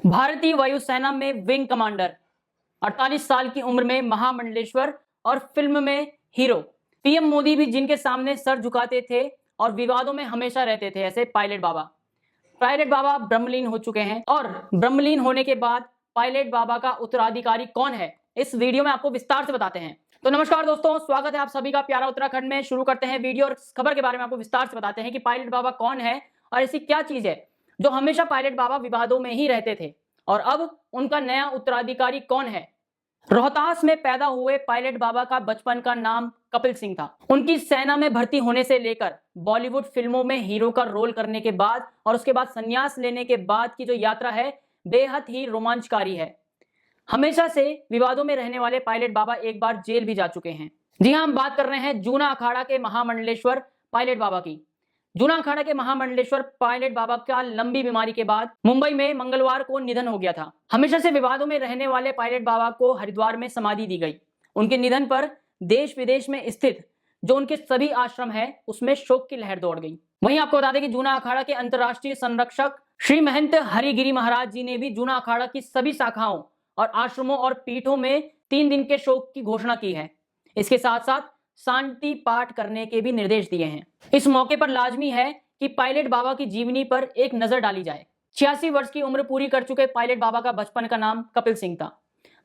भारतीय वायुसेना में विंग कमांडर, 48 साल की उम्र में महामंडलेश्वर और फिल्म में हीरो। पीएम मोदी भी जिनके सामने सर झुकाते थे और विवादों में हमेशा रहते थे, ऐसे पायलट बाबा ब्रह्मलीन हो चुके हैं। और ब्रह्मलीन होने के बाद पायलट बाबा का उत्तराधिकारी कौन है, इस वीडियो में आपको विस्तार से बताते हैं। तो नमस्कार दोस्तों, स्वागत है आप सभी का प्यारा उत्तराखंड में। शुरू करते हैं वीडियो और खबर के बारे में आपको विस्तार से बताते हैं कि पायलट बाबा कौन है और ऐसी क्या चीज है जो हमेशा पायलट बाबा विवादों में ही रहते थे और अब उनका नया उत्तराधिकारी कौन है। रोहतास में पैदा हुए पायलट बाबा का बचपन का नाम कपिल सिंह था। उनकी सेना में भर्ती होने से लेकर बॉलीवुड फिल्मों में हीरो का रोल करने के बाद और उसके बाद संन्यास लेने के बाद की जो यात्रा है बेहद ही रोमांचकारी है। हमेशा से विवादों में रहने वाले पायलट बाबा एक बार जेल भी जा चुके हैं। जी हां, हम बात कर रहे हैं जूना अखाड़ा के महामंडलेश्वर पायलट बाबा की। जूना अखाड़ा के महामंडलेश्वर पायलट बाबा का लंबी बीमारी के बाद मुंबई में मंगलवार को निधन हो गया था। हमेशा से विवादों में रहने वाले पायलट बाबा को हरिद्वार में समाधि दी गई। उनके निधन पर देश विदेश में स्थित जो उनके सभी आश्रम है उसमें शोक की लहर दौड़ गई। वहीं आपको बता दें कि जूना अखाड़ा के अंतर्राष्ट्रीय संरक्षक श्री महंत हरिगिरी महाराज जी ने भी जूना अखाड़ा की सभी शाखाओं और आश्रमों और पीठों में 3 दिन के शोक की घोषणा की है। इसके साथ साथ शांति पाठ करने के भी निर्देश दिए हैं। इस मौके पर लाजमी है कि पायलट बाबा की जीवनी पर एक नजर डाली जाए। 86 वर्ष की उम्र पूरी कर चुके पायलट बाबा का बचपन का नाम कपिल सिंह था।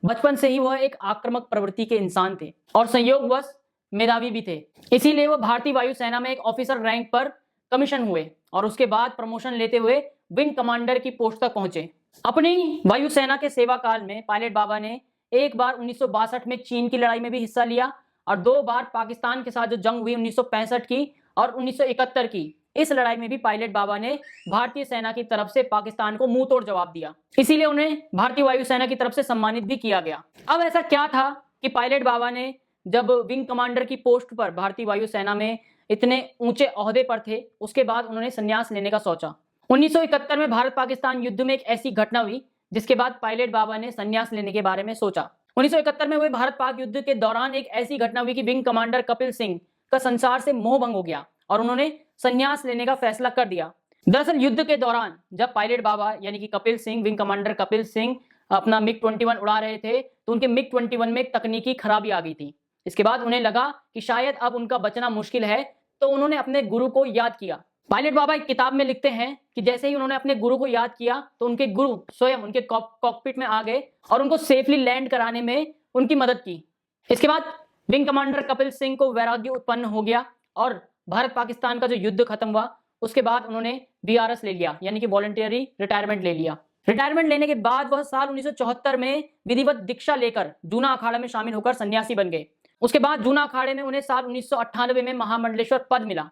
बचपन से ही वह एक आक्रामक प्रवृत्ति के इंसान थे और संयोगवश मेधावी भी थे। इसीलिए वह भारतीय वायुसेना में एक ऑफिसर रैंक पर कमीशन हुए और उसके बाद प्रमोशन लेते हुए विंग कमांडर की पोस्ट तक पहुंचे। अपनी वायुसेना के सेवा काल में पायलट बाबा ने एक बार 1962 में चीन की लड़ाई में भी हिस्सा लिया और 2 बार पाकिस्तान के साथ जो जंग हुई 1965 की और 1971 की, इस लड़ाई में भी पायलट बाबा ने भारतीय सेना की तरफ से पाकिस्तान को मुंह तोड़ जवाब दिया। इसीलिए उन्हें भारतीय वायुसेना की तरफ से सम्मानित भी किया गया। अब ऐसा क्या था कि पायलट बाबा ने जब विंग कमांडर की पोस्ट पर भारतीय वायुसेना में इतने ऊंचे ओहदे पर थे, उसके बाद उन्होंने संन्यास लेने का सोचा। 1971 में भारत पाकिस्तान युद्ध में एक ऐसी घटना हुई जिसके बाद पायलट बाबा ने संन्यास लेने के बारे में सोचा। 1971 में हुए भारत पाक युद्ध के दौरान एक ऐसी घटना हुई कि विंग कमांडर कपिल सिंह का संसार से मोह भंग हो गया और उन्होंने संन्यास लेने का फैसला कर दिया। दरअसल युद्ध के दौरान जब पायलट बाबा यानी कि कपिल सिंह, विंग कमांडर कपिल सिंह अपना मिग-21 उड़ा रहे थे तो उनके मिग-21 में एक तकनीकी खराबी आ गई थी। इसके बाद उन्हें लगा कि शायद अब उनका बचना मुश्किल है, तो उन्होंने अपने गुरु को याद किया। पायलट बाबा एक किताब में लिखते हैं कि जैसे ही उन्होंने अपने गुरु को याद किया तो उनके गुरु स्वयं उनके कॉकपिट में आ गए और उनको सेफली लैंड कराने में उनकी मदद की। इसके बाद विंग कमांडर कपिल सिंह को वैराग्य उत्पन्न हो गया और भारत पाकिस्तान का जो युद्ध खत्म हुआ उसके बाद उन्होंने वीआरएस ले लिया, यानी कि वॉलंटियरी रिटायरमेंट ले लिया। रिटायरमेंट लेने के बाद वह साल 1974 में विधिवत दीक्षा लेकर जूना अखाड़ा में शामिल होकर सन्यासी बन गए। उसके बाद जूना अखाड़े में उन्हें साल 1998 में महामंडलेश्वर पद मिला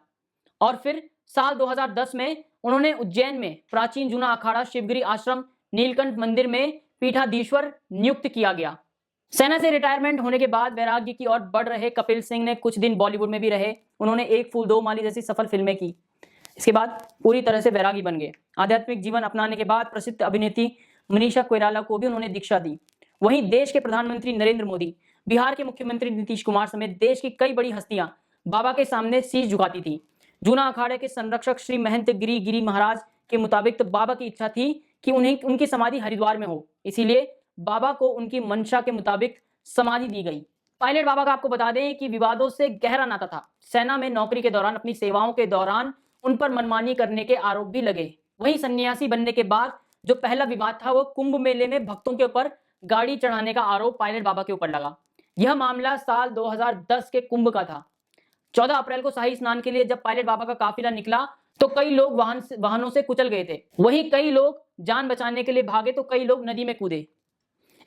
और फिर साल 2010 में उन्होंने उज्जैन में प्राचीन जूना अखाड़ा शिवगिरी आश्रम नीलकंठ मंदिर में पीठाधीश्वर नियुक्त किया गया। सेना से रिटायरमेंट होने के बाद वैराग्य की ओर बढ़ रहे कपिल सिंह ने कुछ दिन बॉलीवुड में भी रहे। उन्होंने एक फूल दो माली जैसी सफल फिल्में की। इसके बाद पूरी तरह से वैरागी बन गए। आध्यात्मिक जीवन अपनाने के बाद प्रसिद्ध अभिनेत्री मनीषा कोइराला को भी उन्होंने दीक्षा दी। वहीं देश के प्रधानमंत्री नरेंद्र मोदी, बिहार के मुख्यमंत्री नीतीश कुमार समेत देश की कई बड़ी हस्तियां बाबा के सामने शीश झुकाती थी। जूना अखाड़े के संरक्षक श्री महंत गिरी महाराज के मुताबिक तो बाबा की इच्छा थी कि उनकी समाधि हरिद्वार में हो, इसीलिए बाबा को उनकी मंशा के मुताबिक समाधि दी गई। पायलट बाबा का आपको बता दें कि विवादों से गहरा नाता था। सेना में नौकरी के दौरान अपनी सेवाओं के दौरान उन पर मनमानी करने के आरोप भी लगे। वहीं सन्यासी बनने के बाद जो पहला विवाद था वो कुंभ मेले में भक्तों के ऊपर गाड़ी चढ़ाने का आरोप पायलट बाबा के ऊपर लगा। यह मामला साल 2010 के कुंभ का था। 14 अप्रैल को शाही स्नान के लिए जब पायलट बाबा का काफिला निकला तो कई लोग वाहनों से कुचल गए थे। वहीं कई लोग जान बचाने के लिए भागे तो कई लोग नदी में कूदे।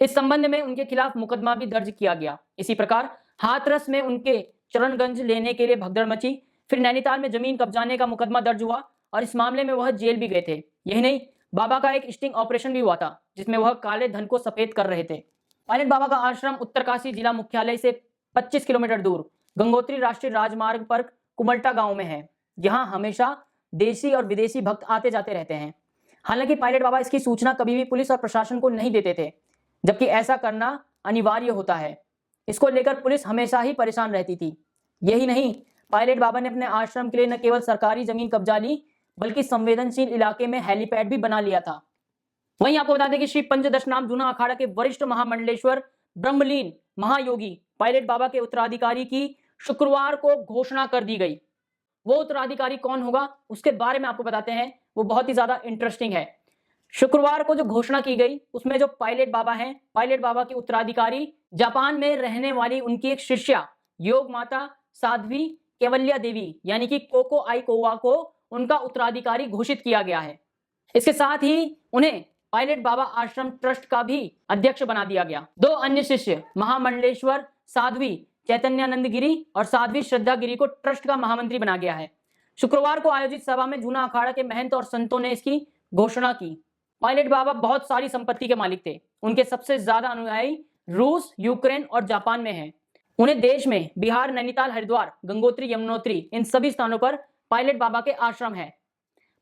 इस संबंध में उनके खिलाफ मुकदमा भी दर्ज किया गया। इसी प्रकार हाथरस में उनके चरणगंज लेने के लिए भगदड़ मची। फिर नैनीताल में जमीन कब्जाने का मुकदमा दर्ज हुआ और इस मामले में वह जेल भी गए थे। यही नहीं, बाबा का एक स्टिंग ऑपरेशन भी हुआ था जिसमें वह काले धन को सफेद कर रहे थे। पायलट बाबा का आश्रम उत्तरकाशी जिला मुख्यालय से 25 किलोमीटर दूर गंगोत्री राष्ट्रीय राजमार्ग पर कुमल्टा गांव में है। यहाँ हमेशा देशी और विदेशी भक्त आते जाते रहते हैं। हालांकि पायलट बाबा इसकी सूचना कभी भी पुलिस और प्रशासन को नहीं देते थे, जबकि ऐसा करना अनिवार्य होता है। इसको लेकर पुलिस हमेशा ही परेशान रहती थी। यही नहीं, पायलट बाबा ने अपने आश्रम के लिए न केवल सरकारी जमीन कब्जा ली बल्कि संवेदनशील इलाके में हेलीपैड भी बना लिया था। वहीं आपको बता दें कि श्री पंचदशनाम जूना अखाड़ा के वरिष्ठ महामंडलेश्वर ब्रह्मलीन महायोगी पायलट बाबा के उत्तराधिकारी की शुक्रवार को घोषणा कर दी गई। वो उत्तराधिकारी कौन होगा उसके बारे में आपको बताते हैं, वो बहुत ही ज्यादा इंटरेस्टिंग है। शुक्रवार को जो घोषणा की गई उसमें जो पायलट बाबा हैं, पायलट बाबा के उत्तराधिकारी जापान में रहने वाली उनकी एक शिष्या योग माता साध्वी केवल्या देवी यानी कि कोको आई कोवा को उनका उत्तराधिकारी घोषित किया गया है। इसके साथ ही उन्हें पायलट बाबा आश्रम ट्रस्ट का भी अध्यक्ष बना दिया गया। दो अन्य शिष्य महामंडलेश्वर साध्वी चैतन्यानंद गिरी और साध्वी श्रद्धा गिरी को ट्रस्ट का महामंत्री बना गया है। शुक्रवार को आयोजित सभा में जूना अखाड़ा के महंत और संतों ने इसकी घोषणा की। पायलट बाबा बहुत सारी संपत्ति के मालिक थे। उनके सबसे ज्यादा अनुयायी रूस, यूक्रेन और जापान में हैं। उन्हें देश में बिहार, नैनीताल, हरिद्वार, गंगोत्री, यमुनोत्री इन सभी स्थानों पर पायलट बाबा के आश्रम है।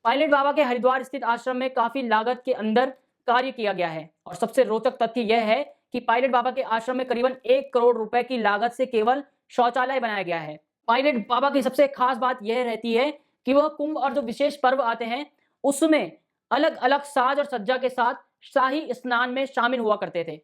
पायलट बाबा के हरिद्वार स्थित आश्रम में काफी लागत के अंदर कार्य किया गया है और सबसे रोचक तथ्य यह है कि पायलट बाबा के आश्रम में करीबन 1 करोड़ रुपए की लागत से केवल शौचालय बनाया गया है। पायलट बाबा की सबसे खास बात यह रहती है कि वह कुंभ और जो विशेष पर्व आते हैं उसमें अलग अलग साज और सज्जा के साथ शाही स्नान में शामिल हुआ करते थे।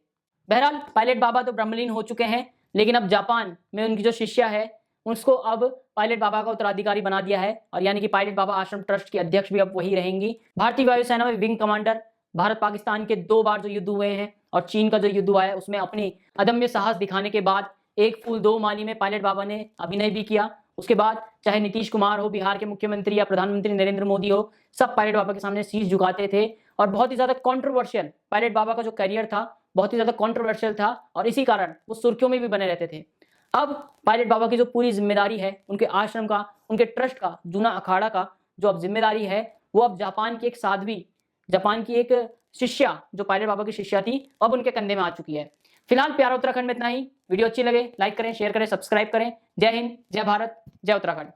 बहरहाल पायलट बाबा तो ब्रह्मलीन हो चुके हैं, लेकिन अब जापान में उनकी जो शिष्या है उसको अब पायलट बाबा का उत्तराधिकारी बना दिया है और यानी कि पायलट बाबा आश्रम ट्रस्ट की अध्यक्ष भी अब वही रहेंगी। भारतीय वायुसेना में विंग कमांडर, भारत पाकिस्तान के 2 बार जो युद्ध हुए हैं और चीन का जो युद्ध हुआ है उसमें अपनी अदम्य साहस दिखाने के बाद एक फूल दो माली में पायलट बाबा ने अभिनय भी किया। उसके बाद चाहे नीतीश कुमार हो, बिहार के मुख्यमंत्री या प्रधानमंत्री नरेंद्र मोदी हो, सब पायलट बाबा के सामने शीश झुकाते थे और बहुत ही ज्यादा कंट्रोवर्शियल पायलट बाबा का जो करियर था बहुत ही ज्यादा कंट्रोवर्शियल था और इसी कारण वो सुर्खियों में भी बने रहते थे। अब पायलट बाबा की जो पूरी जिम्मेदारी है उनके आश्रम का, उनके ट्रस्ट का, जूना अखाड़ा का जो अब जिम्मेदारी है वो अब जापान की एक साध्वी, जापान की एक शिष्या जो पायलट बाबा की शिष्या थी अब उनके कंधे में आ चुकी है। फिलहाल प्यारा उत्तराखंड में इतना ही। वीडियो अच्छी लगे लाइक करें, शेयर करें, सब्सक्राइब करें। जय हिंद, जय भारत, जय उत्तराखंड।